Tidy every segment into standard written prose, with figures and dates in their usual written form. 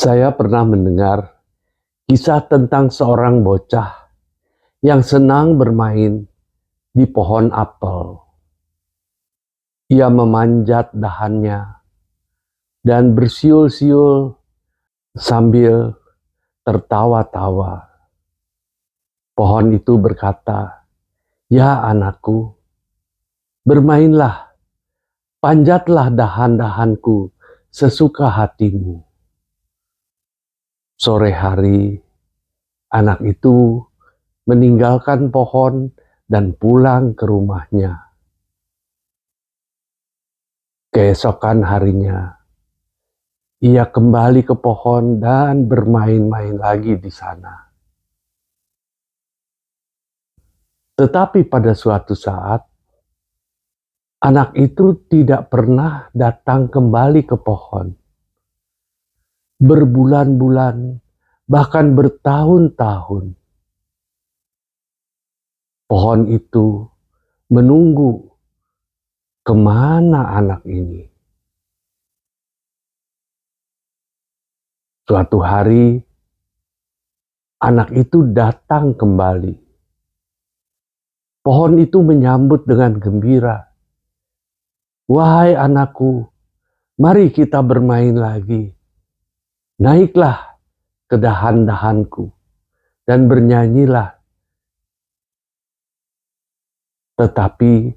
Saya pernah mendengar kisah tentang seorang bocah yang senang bermain di pohon apel. Ia memanjat dahannya dan bersiul-siul sambil tertawa-tawa. Pohon itu berkata, "Ya anakku, bermainlah, panjatlah dahan-dahanku sesuka hatimu." Sore hari, anak itu meninggalkan pohon dan pulang ke rumahnya. Keesokan harinya, ia kembali ke pohon dan bermain-main lagi di sana. Tetapi pada suatu saat, anak itu tidak pernah datang kembali ke pohon. Berbulan-bulan, bahkan bertahun-tahun, pohon itu menunggu kemana anak ini. Suatu hari, anak itu datang kembali. Pohon itu menyambut dengan gembira. "Wahai anakku, mari kita bermain lagi. Naiklah ke dahan-dahanku dan bernyanyilah." Tetapi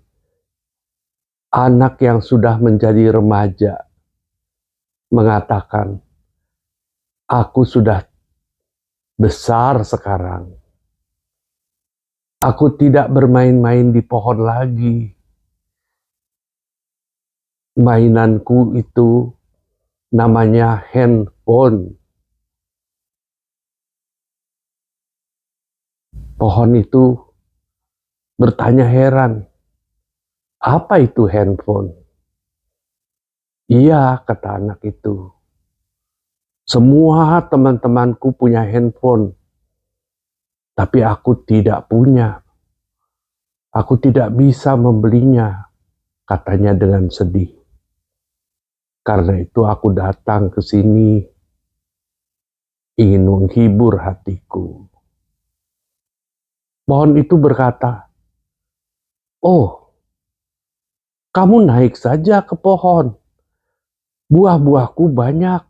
anak yang sudah menjadi remaja mengatakan, "Aku sudah besar sekarang. Aku tidak bermain-main di pohon lagi. Mainanku itu namanya handphone." Pohon itu bertanya heran, "Apa itu handphone?" "Iya," kata anak itu, "semua teman-temanku punya handphone, tapi aku tidak punya. Aku tidak bisa membelinya," katanya dengan sedih. "Karena itu aku datang ke sini, ingin menghibur hatiku." Pohon itu berkata, "Oh, kamu naik saja ke pohon. Buah-buahku banyak.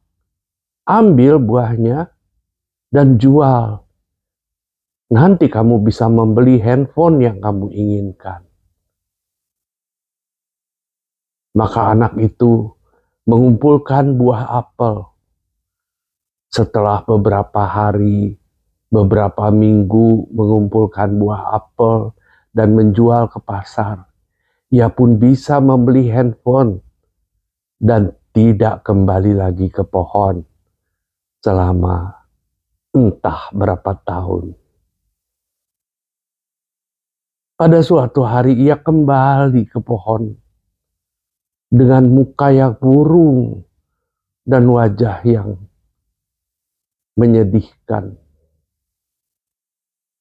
Ambil buahnya dan jual. Nanti kamu bisa membeli handphone yang kamu inginkan." Maka anak itu mengumpulkan buah apel. Setelah beberapa hari, beberapa minggu mengumpulkan buah apel dan menjual ke pasar, ia pun bisa membeli handphone dan tidak kembali lagi ke pohon selama entah berapa tahun. Pada suatu hari ia kembali ke pohon dengan muka yang murung dan wajah yang menyedihkan.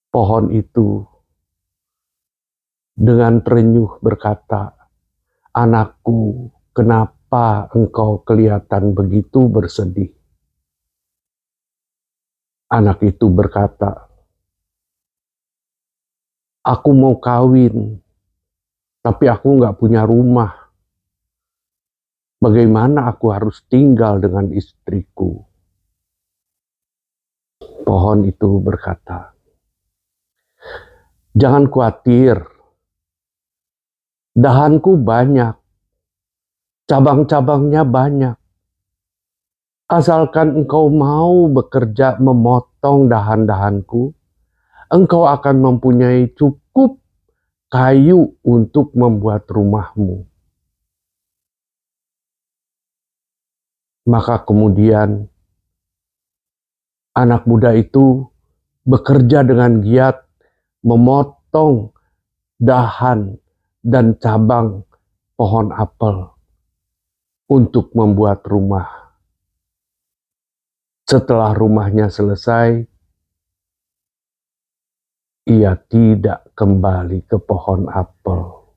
Pohon itu dengan terenyuh berkata, "Anakku, kenapa engkau kelihatan begitu bersedih?" Anak itu berkata, "Aku mau kawin, tapi aku nggak punya rumah. Bagaimana aku harus tinggal dengan istriku?" Pohon itu berkata, "Jangan khawatir, dahanku banyak, cabang-cabangnya banyak. Asalkan engkau mau bekerja memotong dahan-dahanku, engkau akan mempunyai cukup kayu untuk membuat rumahmu." Maka kemudian anak muda itu bekerja dengan giat memotong dahan dan cabang pohon apel untuk membuat rumah. Setelah rumahnya selesai, ia tidak kembali ke pohon apel.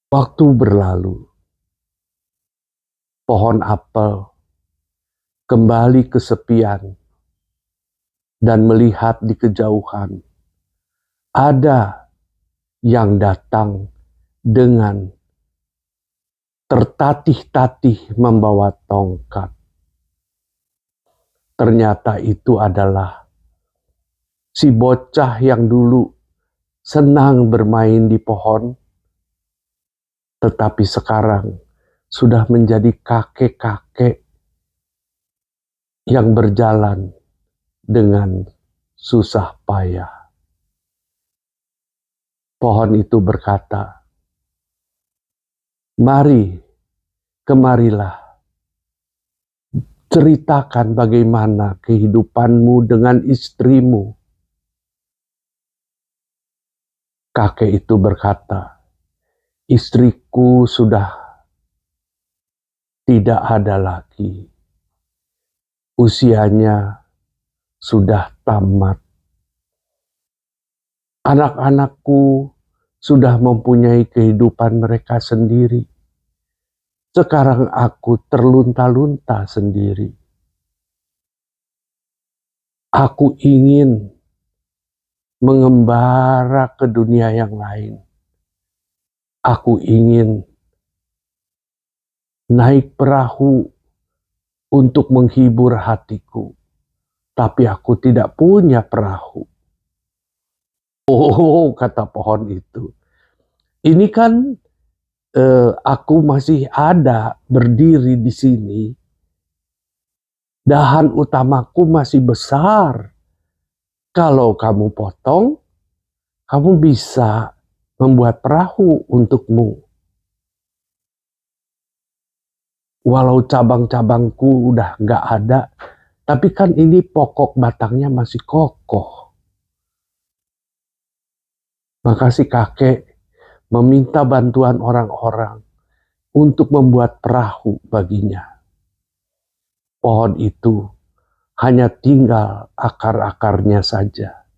Waktu berlalu, pohon apel kembali kesepian dan melihat di kejauhan ada yang datang dengan tertatih-tatih membawa tongkat. Ternyata itu adalah si bocah yang dulu senang bermain di pohon, tetapi sekarang sudah menjadi kakek-kakek yang berjalan dengan susah payah. Pohon itu berkata, "Mari, kemarilah, ceritakan bagaimana kehidupanmu dengan istrimu." Kakek itu berkata, "Istriku sudah tidak ada lagi. Usianya sudah tamat. Anak-anakku sudah mempunyai kehidupan mereka sendiri. Sekarang aku terlunta-lunta sendiri. Aku ingin mengembara ke dunia yang lain. Aku ingin naik perahu untuk menghibur hatiku, tapi aku tidak punya perahu." "Oh," kata pohon itu, "ini kan aku masih ada berdiri di sini. Dahan utamaku masih besar. Kalau kamu potong, kamu bisa membuat perahu untukmu. Walau cabang-cabangku udah nggak ada, tapi kan ini pokok batangnya masih kokoh." Maka si kakek meminta bantuan orang-orang untuk membuat perahu baginya. Pohon itu hanya tinggal akar-akarnya saja.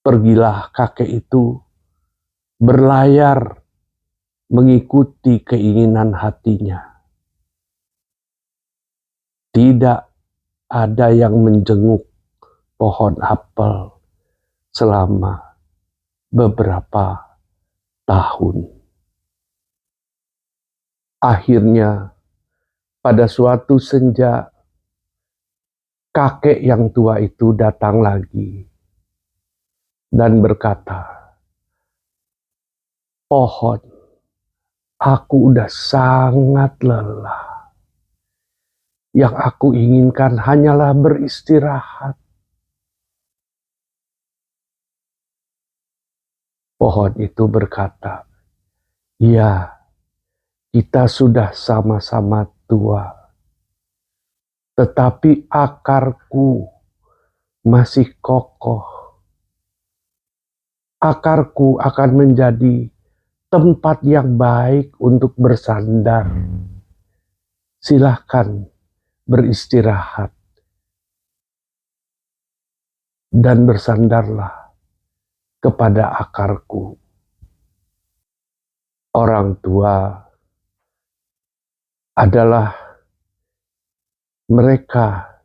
Pergilah kakek itu berlayar mengikuti keinginan hatinya. Tidak ada yang menjenguk pohon apel selama beberapa tahun. Akhirnya, pada suatu senja, kakek yang tua itu datang lagi dan berkata, "Pohon, aku udah sangat lelah. Yang aku inginkan hanyalah beristirahat." Pohon itu berkata, "Ya, kita sudah sama-sama tua. Tetapi akarku masih kokoh. Akarku akan menjadi tempat yang baik untuk bersandar. Silahkan beristirahat dan bersandarlah kepada akarku." Orang tua adalah mereka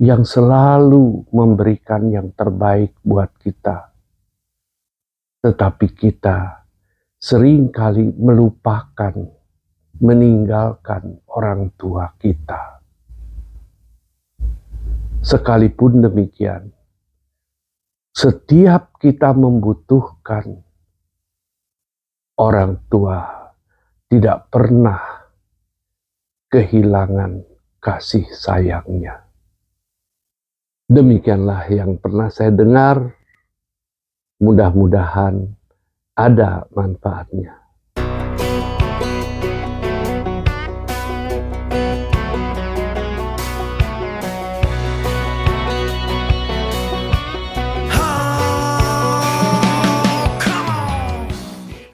yang selalu memberikan yang terbaik buat kita. Tetapi kita seringkali melupakan, meninggalkan orang tua kita. Sekalipun demikian, setiap kita membutuhkan, orang tua tidak pernah kehilangan kasih sayangnya. Demikianlah yang pernah saya dengar. Mudah-mudahan ada manfaatnya.